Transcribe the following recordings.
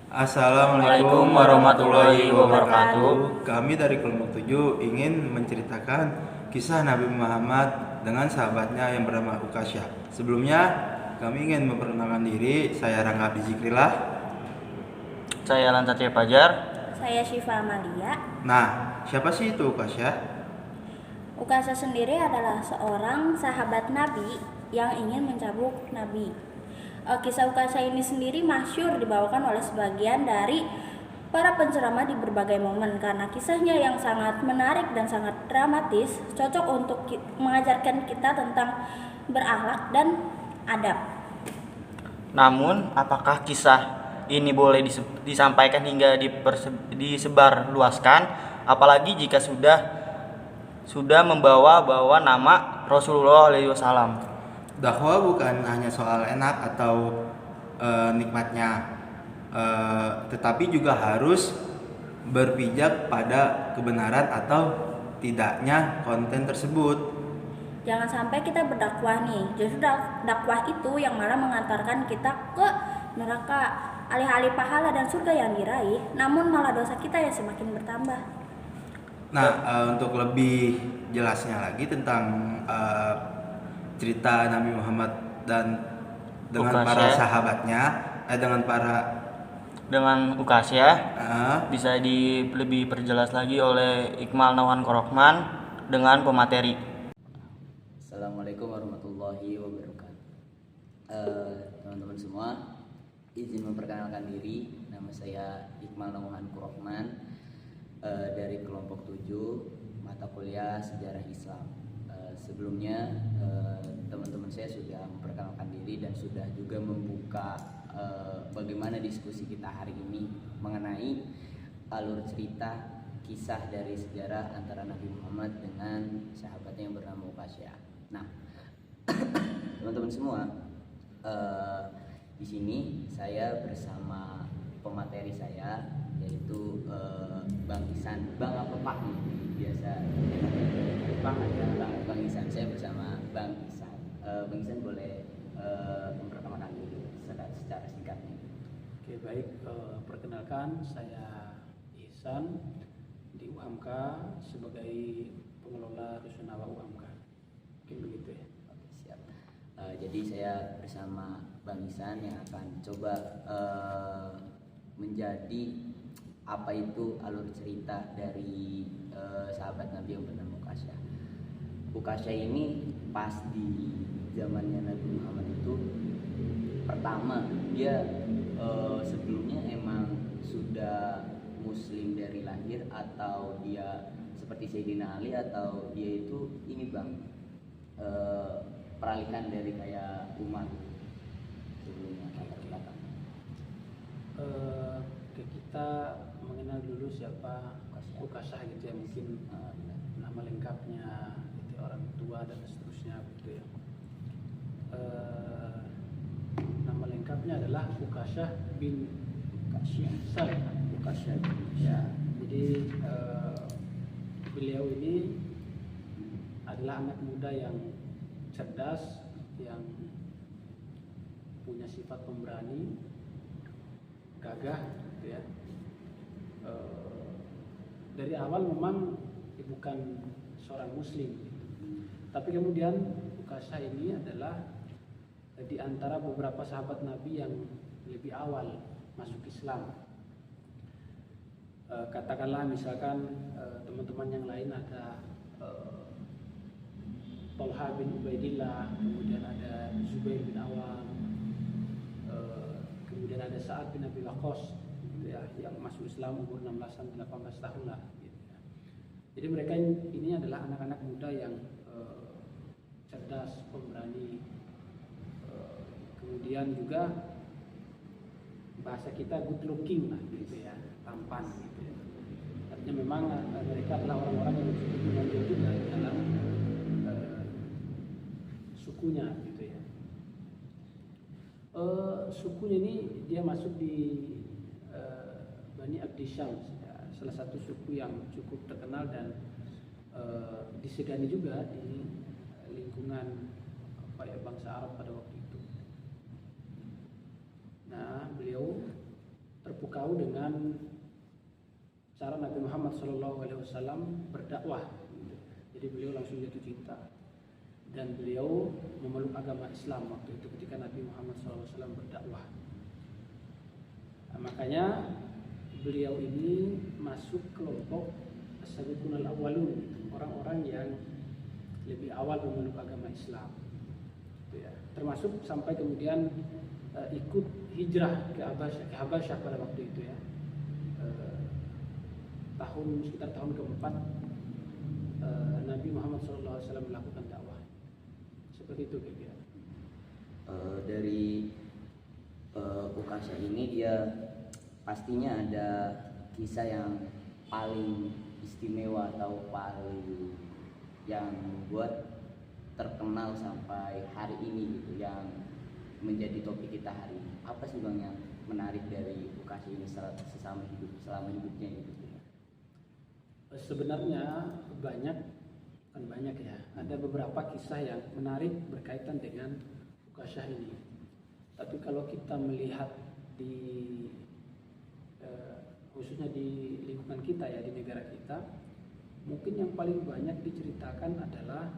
Assalamualaikum warahmatullahi wabarakatuh. Kami dari kelompok 7 ingin menceritakan kisah Nabi Muhammad dengan sahabatnya yang bernama Ukasya. Sebelumnya, kami ingin memperkenalkan diri. Saya Rangga Abdi Zikrillah. Saya Lantatya Fajar. Saya Syifa Amalia. Nah, siapa sih itu Ukasya? Ukasya sendiri adalah seorang sahabat Nabi yang ingin mencambuk Nabi. Kisah Ukasya ini sendiri masyhur dibawakan oleh sebagian dari para penceramah di berbagai momen karena kisahnya yang sangat menarik dan sangat dramatis, cocok untuk mengajarkan kita tentang berakhlak dan adab. Namun, apakah kisah ini boleh disampaikan hingga disebarluaskan, apalagi jika sudah membawa nama Rasulullah SAW? Dakwah bukan hanya soal enak atau nikmatnya, tetapi juga harus berpijak pada kebenaran atau tidaknya konten tersebut. Jangan sampai kita berdakwah nih, justru dakwah itu yang malah mengantarkan kita ke neraka. Alih-alih pahala dan surga yang diraih, namun malah dosa kita yang semakin bertambah. Nah, untuk lebih jelasnya lagi tentang cerita Nabi Muhammad dan dengan Ukasya. para sahabatnya, Dengan Ukasya bisa lebih perjelas lagi oleh Iqmal Nauhan Korokman dengan pemateri. Assalamualaikum warahmatullahi wabarakatuh. Teman-teman semua, izin memperkenalkan diri. Nama saya Iqmal Nauhan Korokman dari kelompok 7 mata kuliah Sejarah Islam. Sebelumnya teman-teman saya sudah memperkenalkan diri dan sudah juga membuka bagaimana diskusi kita hari ini mengenai alur cerita kisah dari sejarah antara Nabi Muhammad dengan sahabatnya yang bernama Ukasya. Nah, teman-teman semua, di sini saya bersama pemateri saya, yaitu Bang Isan. Bang apa Pak nih? Biasa Bang aja. Bang Isan. Saya bersama Bang Isan. Bang Isan boleh memperkenalkan diri secara singkatnya. Oke, baik. Perkenalkan, saya Ihsan di UHAMK sebagai pengelola Rusunawa UHAMK. Mungkin begitu ya. Oke, siap. Jadi saya bersama Bang Ihsan yang akan coba menjadi apa itu alur cerita dari sahabat Nabi yang bernama Ukasya. Ukasya ini pas di zamannya Nabi Muhammad itu, pertama dia sebelumnya emang sudah muslim dari lahir, atau dia seperti Sayyidina Ali, atau dia itu ini Bang peralihan dari kayak umat sebelumnya latar belakang. Kita mengenal dulu siapa Ukasya gitu ya, mungkin nama lengkapnya gitu, orang tua dan seterusnya gitu ya. Nama lengkapnya adalah Ukasya bin Ihsan. Ukasya ya. Jadi beliau ini adalah anak muda yang cerdas, yang punya sifat pemberani, gagah gitu ya. Dari awal memang bukan seorang muslim gitu. Tapi kemudian Ukasya ini adalah di antara beberapa sahabat Nabi yang lebih awal masuk Islam. Katakanlah misalkan teman-teman yang lain ada Talha bin Ubaidillah, kemudian ada Zubair bin Awam, kemudian ada Sa'ad bin Abi Waqqas gitu ya, yang masuk Islam umur 16-18 tahun lah gitu ya. Jadi mereka ini adalah anak-anak muda yang cerdas, pemberani, kemudian juga bahasa kita good looking lah gitu ya, tampan gitu ya. Artinya memang mereka adalah orang-orang yang cukup menonjol juga dalam sukunya gitu ya. Sukunya ini dia masuk di Bani Abdi Syams ya, salah satu suku yang cukup terkenal dan disegani juga di lingkungan bangsa Arab pada waktu itu. Nah, beliau terpukau dengan cara Nabi Muhammad SAW berdakwah. Jadi beliau langsung jatuh cinta dan beliau memeluk agama Islam waktu itu ketika Nabi Muhammad SAW berdakwah. Nah, makanya beliau ini masuk kelompok as-sabiqun al-awwalun, orang-orang yang lebih awal memeluk agama Islam. Gitu ya. Termasuk sampai kemudian ikut hijrah ke Habasyah pada waktu itu ya. Sekitar tahun keempat Nabi Muhammad SAW melakukan dakwah. Seperti itu kira-kira. Dari Ukasha ini dia pastinya ada kisah yang paling istimewa atau paling yang membuat terkenal sampai hari ini gitu, yang menjadi topik kita hari ini. Apa sih Bang yang menarik dari Ukasha ini selama hidupnya gitu? Sebenarnya bukan banyak ya. Ada beberapa kisah yang menarik berkaitan dengan Ukasha ini. Tapi kalau kita melihat khususnya di lingkungan kita ya, di negara kita, mungkin yang paling banyak diceritakan adalah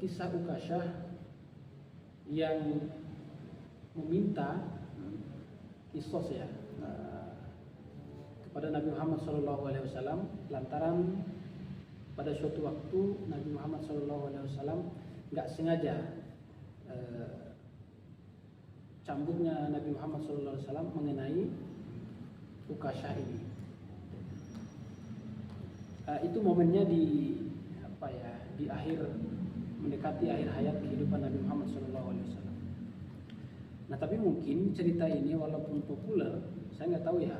kisah Ukasha yang meminta kisos ya kepada Nabi Muhammad SAW lantaran pada suatu waktu Nabi Muhammad SAW nggak sengaja cambuknya Nabi Muhammad SAW mengenai Ukasha ini. Itu momennya di akhir mendekati akhir hayat kehidupan Nabi Muhammad SAW. Nah, tapi mungkin cerita ini walaupun populer, saya nggak tahu ya.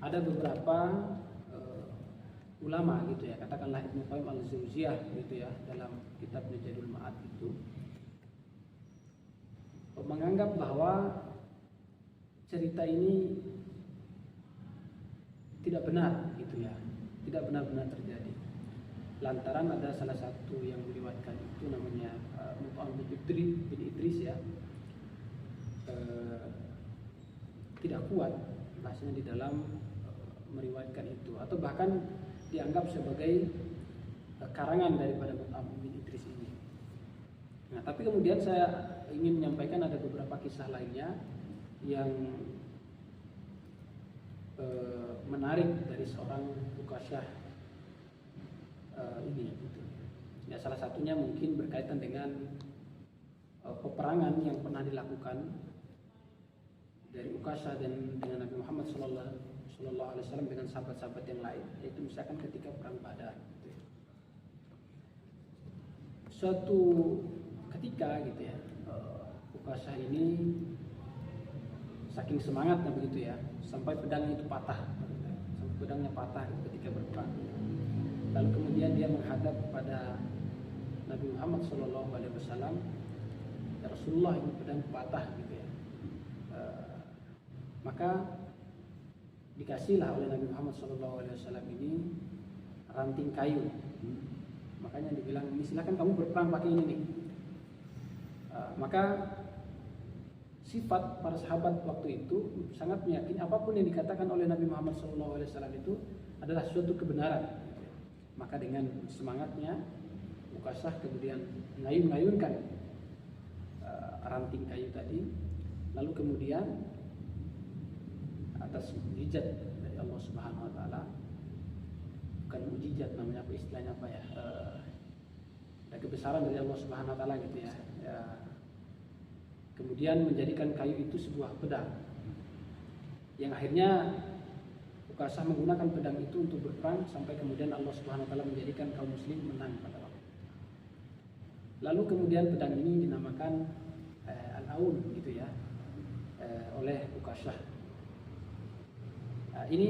Ada beberapa ulama gitu ya, katakanlah Ibnu Qayyim al-Jauziyah gitu ya, dalam kitabnya Zadul Ma'ad itu menganggap bahwa cerita ini tidak benar gitu ya, tidak benar-benar terjadi. Lantaran ada salah satu yang meriwayatkan itu namanya Mut'im bin Idris ya, tidak kuat bahasanya di dalam meriwayatkan itu, atau bahkan dianggap sebagai karangan daripada Mut'im bin Idris ini. Nah, tapi kemudian saya ingin menyampaikan ada beberapa kisah lainnya yang menarik dari seorang Ukasha ini gitu. Ya, salah satunya mungkin berkaitan dengan peperangan yang pernah dilakukan dari Ukasha dan dengan Nabi Muhammad Sallallahu Alaihi Wasallam dengan sahabat-sahabat yang lain, yaitu misalkan ketika perang Badar. Gitu ya. Suatu ketika gitu ya, Ukasha ini saking semangatnya begitu ya, sampai pedangnya itu patah, sampai pedangnya patah ketika berperang. Lalu kemudian dia menghadap kepada Nabi Muhammad SAW, ya Rasulullah, ini pedang patah gitu ya. Maka dikasihlah oleh Nabi Muhammad SAW ini ranting kayu. Makanya dibilang, ini silakan kamu berperang pakai ini nih. Maka sifat para sahabat waktu itu sangat meyakini apapun yang dikatakan oleh Nabi Muhammad SAW itu adalah suatu kebenaran. Maka dengan semangatnya Ukasha kemudian mengayun-ngayunkan ranting kayu tadi, lalu kemudian atas mukjizat dari Allah Subhanahu Wa Taala, bukan mukjizat namanya, apa istilahnya apa ya, kebesaran dari Allah Subhanahu Wa Taala gitu ya. Kemudian menjadikan kayu itu sebuah pedang yang akhirnya Ukasha menggunakan pedang itu untuk berperang sampai kemudian Allah Subhanahu Wa Taala menjadikan kaum muslim menang pada waktu itu. Lalu kemudian pedang ini dinamakan Al-Aun gitu ya, oleh Ukasha. Ini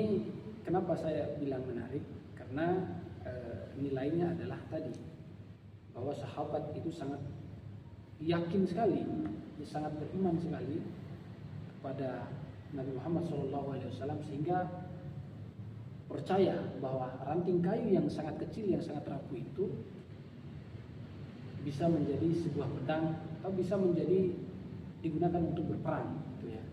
kenapa saya bilang menarik, karena nilainya adalah tadi bahwa sahabat itu sangat yakin sekali, sangat beriman sekali kepada Nabi Muhammad SAW, sehingga percaya bahwa ranting kayu yang sangat kecil, yang sangat rapuh itu bisa menjadi sebuah pedang atau bisa menjadi digunakan untuk berperang gitu ya.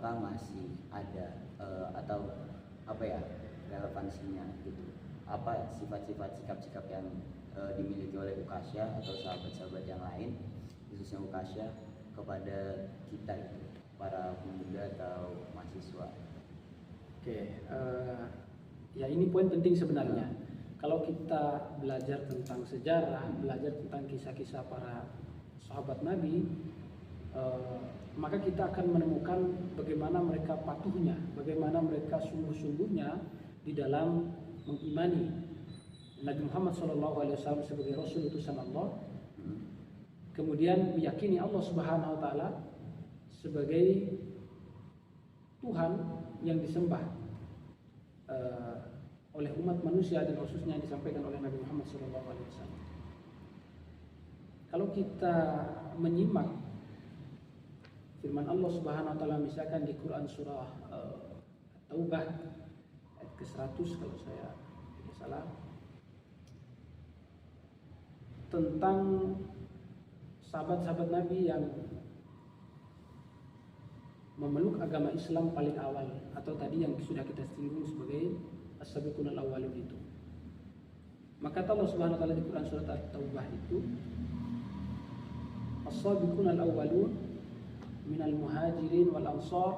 apakah masih ada atau apa ya relevansinya gitu, apa sifat-sifat sikap-sikap yang dimiliki oleh Ukasya atau sahabat-sahabat yang lain khususnya Ukasya kepada kita itu para pemuda atau mahasiswa. Oke, ya ini poin penting sebenarnya. Kalau kita belajar tentang sejarah, belajar tentang kisah-kisah para sahabat Nabi, maka kita akan menemukan bagaimana mereka patuhnya, bagaimana mereka sungguh-sungguhnya di dalam mengimani Nabi Muhammad SAW sebagai Rasul utusan Allah, kemudian meyakini Allah Subhanahu Wa Taala sebagai Tuhan yang disembah oleh umat manusia dan khususnya yang disampaikan oleh Nabi Muhammad SAW. Kalau kita menyimak firman Allah Subhanahu Wa Taala misalkan di Quran surah Taubah ayat ke-100 kalau saya tidak salah, tentang sahabat-sahabat Nabi yang memeluk agama Islam paling awal, atau tadi yang sudah kita singgung sebagai as-sabiqun al-awwalun itu. Maka Allah Subhanahu wa taala di Quran surat At-Taubah itu, as-sabiqun al-awwalun minal muhajirin wal ansar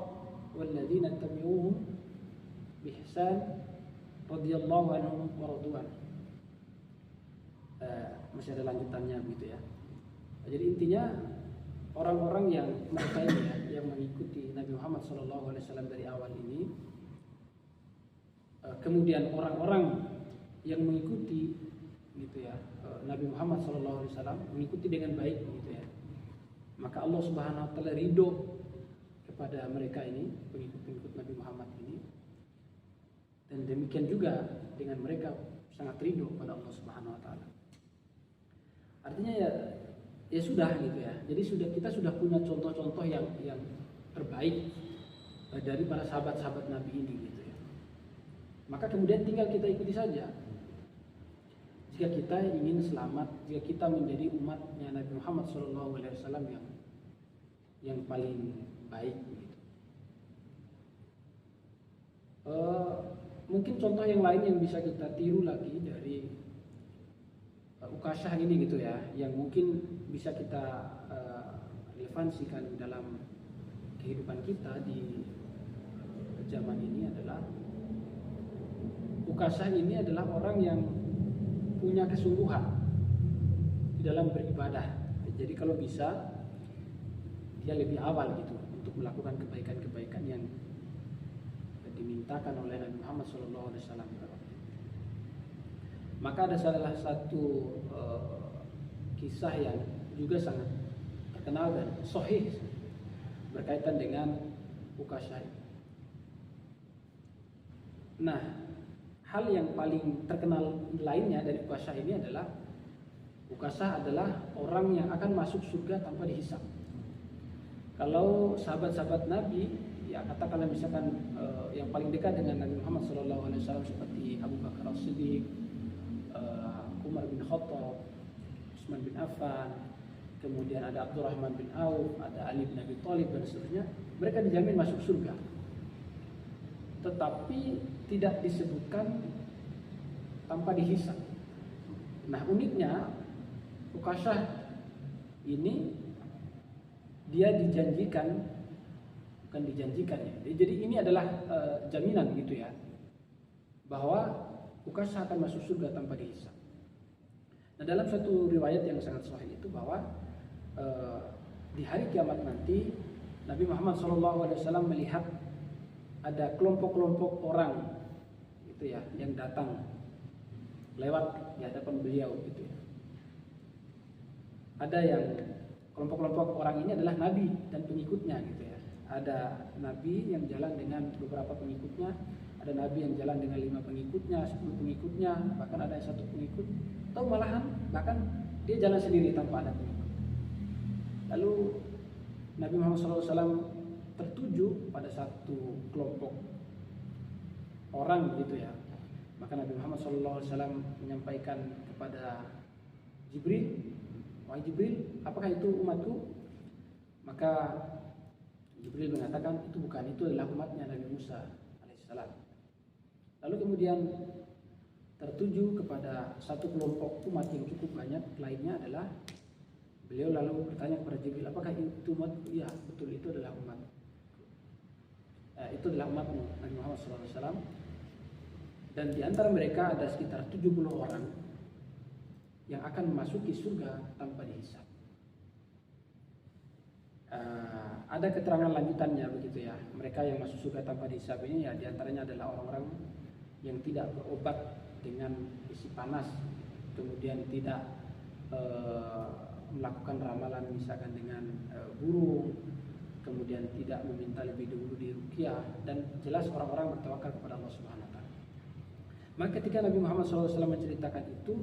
walladzina tabi'uhum bi ihsan radhiyallahu anhum wa radu masih ada lanjutannya begitu ya. Jadi intinya orang-orang yang mereka ini ya, yang mengikuti Nabi Muhammad SAW dari awal ini, kemudian orang-orang yang mengikuti gitu ya Nabi Muhammad SAW mengikuti dengan baik gitu ya, maka Allah Subhanahu Wa Taala ridho kepada mereka ini, pengikut-pengikut Nabi Muhammad ini, dan demikian juga dengan mereka sangat ridho pada Allah Subhanahu Wa Taala. Artinya ya sudah gitu ya. Jadi kita sudah punya contoh-contoh yang terbaik dari para sahabat-sahabat Nabi ini gitu ya. Maka kemudian tinggal kita ikuti saja. Jika kita ingin selamat, jika kita menjadi umatnya Nabi Muhammad SAW yang paling baik gitu. Mungkin contoh yang lain yang bisa kita tiru lagi dari Ukasyah ini gitu ya, yang mungkin bisa kita relevansikan dalam kehidupan kita di zaman ini adalah Ukasyah ini adalah orang yang punya kesungguhan di dalam beribadah. Jadi kalau bisa dia lebih awal gitu untuk melakukan kebaikan-kebaikan yang dimintakan oleh Nabi Muhammad SAW. Maka ada salah satu kisah yang juga sangat terkenal dan sahih berkaitan dengan Ukasyah. Nah, hal yang paling terkenal lainnya dari Ukasyah ini adalah Ukasyah adalah orang yang akan masuk surga tanpa dihisab. Kalau sahabat-sahabat Nabi, ya katakanlah misalkan yang paling dekat dengan Nabi Muhammad SAW seperti Abu Bakar As-Siddiq, Umar bin Khattab, Utsman bin Affan, kemudian ada Abdurrahman bin Auf, ada Ali bin Abi Thalib dan seterusnya, mereka dijamin masuk surga. Tetapi tidak disebutkan tanpa dihisab. Nah, uniknya Ukasyah ini dia dijanjikan, bukan dijanjikan ya. Jadi ini adalah jaminan gitu ya, bahwa Ukasyah akan masuk surga tanpa dihisab. Nah, dalam satu riwayat yang sangat sahih itu bahwa di hari kiamat nanti Nabi Muhammad SAW melihat ada kelompok-kelompok orang gitu ya yang datang lewat di hadapan beliau gitu ya. Ada yang kelompok-kelompok orang ini adalah nabi dan pengikutnya gitu ya. Ada nabi yang jalan dengan beberapa pengikutnya, ada nabi yang jalan dengan 5 pengikutnya, 10 pengikutnya, bahkan ada 1 pengikut, atau malahan bahkan dia jalan sendiri tanpa ada pengikut. Lalu Nabi Muhammad SAW tertuju pada satu kelompok orang gitu ya. Maka Nabi Muhammad SAW menyampaikan kepada Jibril, "Wahai Jibril, apakah itu umatku?" Maka Jibril mengatakan itu bukan, itu adalah umatnya Nabi Musa alaihissalam. Lalu kemudian tertuju kepada satu kelompok umat yang cukup banyak lainnya adalah beliau lalu bertanya kepada Jibril, apakah itu umat? Iya, betul, itu adalah umat. Itu adalah umatmu Nabi Muhammad SAW. Dan di antara mereka ada sekitar 70 orang yang akan memasuki surga tanpa dihisab. Ada keterangan lanjutannya begitu ya. Mereka yang masuk surga tanpa dihisab ini ya diantaranya adalah orang-orang yang tidak berobat dengan isi panas, kemudian tidak melakukan ramalan misalkan dengan burung, kemudian tidak meminta lebih dulu di ruqyah, dan jelas orang-orang bertawakal kepada Allah Subhanahu wa taala. Maka ketika Nabi Muhammad SAW menceritakan itu,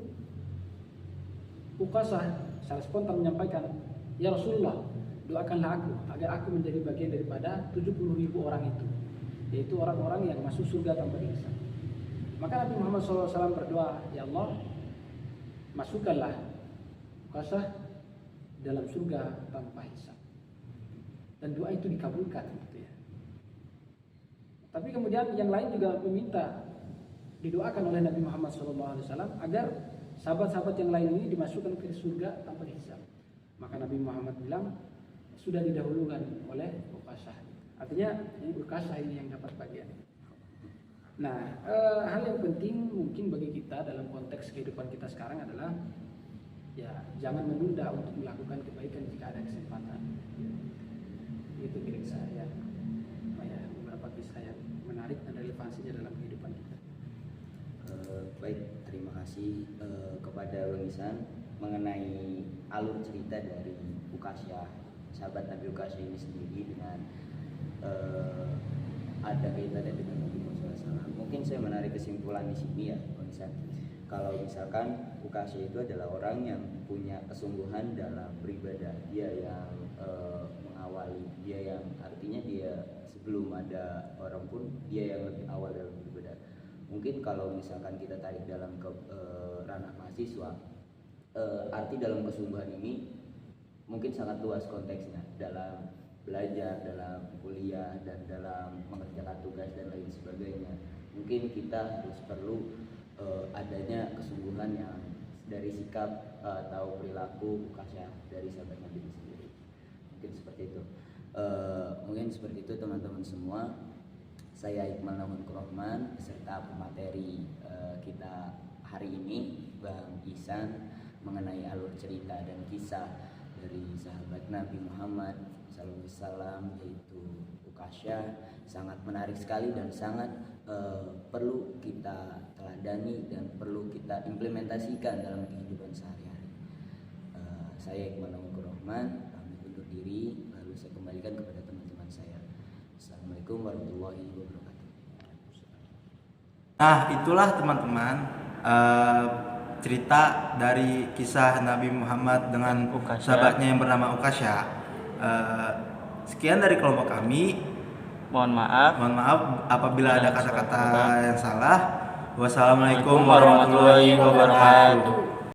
Uqasah secara spontan menyampaikan, "Ya Rasulullah, doakanlah aku agar aku menjadi bagian daripada 70.000 orang itu, yaitu orang-orang yang masuk surga tanpa dihisab." Maka Nabi Muhammad SAW berdoa, "Ya Allah, masukkanlah Uqasah dalam surga tanpa hisab." Dan doa itu dikabulkan gitu ya. Tapi kemudian yang lain juga meminta didoakan oleh Nabi Muhammad SAW agar sahabat-sahabat yang lain ini dimasukkan ke surga tanpa dihisab. Maka Nabi Muhammad bilang sudah didahulukan oleh Uqasah. Artinya ini Uqasah ini yang dapat bagian. Nah, hal yang penting mungkin bagi kita dalam konteks kehidupan kita sekarang adalah ya jangan menunda untuk melakukan kebaikan jika ada kesempatan. Itu kira-kira ya, beberapa kisah yang menarik dan relevansinya dalam kehidupan kita. Baik, terima kasih kepada Bang Ihsan mengenai alur cerita dari Uqasyah, sahabat Nabi Uqasyah ini sendiri dengan ada kaitannya dengan Nabi Muhammad SAW. Mungkin saya menarik kesimpulan di sini ya, Bang Ihsan. Kalau misalkan Uqasyah itu adalah orang yang punya kesungguhan dalam beribadah, dia yang mengawali, dia yang artinya dia sebelum ada orang pun dia yang lebih awal dalam beribadah. Mungkin kalau misalkan kita tarik dalam ranah mahasiswa, arti dalam kesungguhan ini mungkin sangat luas konteksnya dalam belajar, dalam kuliah, dan dalam mengerjakan tugas dan lain sebagainya. Mungkin kita harus perlu adanya kesungguhan yang dari sikap atau perilaku Uqasyah dari sahabat Nabi sendiri. Mungkin seperti itu. Mungkin seperti itu teman-teman semua. Saya Iqmal Nauhan Kurohman beserta pemateri kita hari ini, Bang Ihsan, mengenai alur cerita dan kisah dari sahabat Nabi Muhammad SAW, yaitu Uqasyah. Sangat menarik sekali dan sangat perlu kita teladani dan perlu kita implementasikan dalam kehidupan sehari-hari. Saya Iqmal Nauhan Kurohman pamit undur diri, lalu saya kembalikan kepada teman-teman saya. Assalamualaikum warahmatullahi wabarakatuh. Nah, itulah teman-teman cerita dari kisah Nabi Muhammad dengan Uqasyah, sahabatnya yang bernama Uqasyah. Sekian dari kelompok kami. Mohon maaf Apabila ada kata-kata yang salah. Wassalamualaikum warahmatullahi wabarakatuh.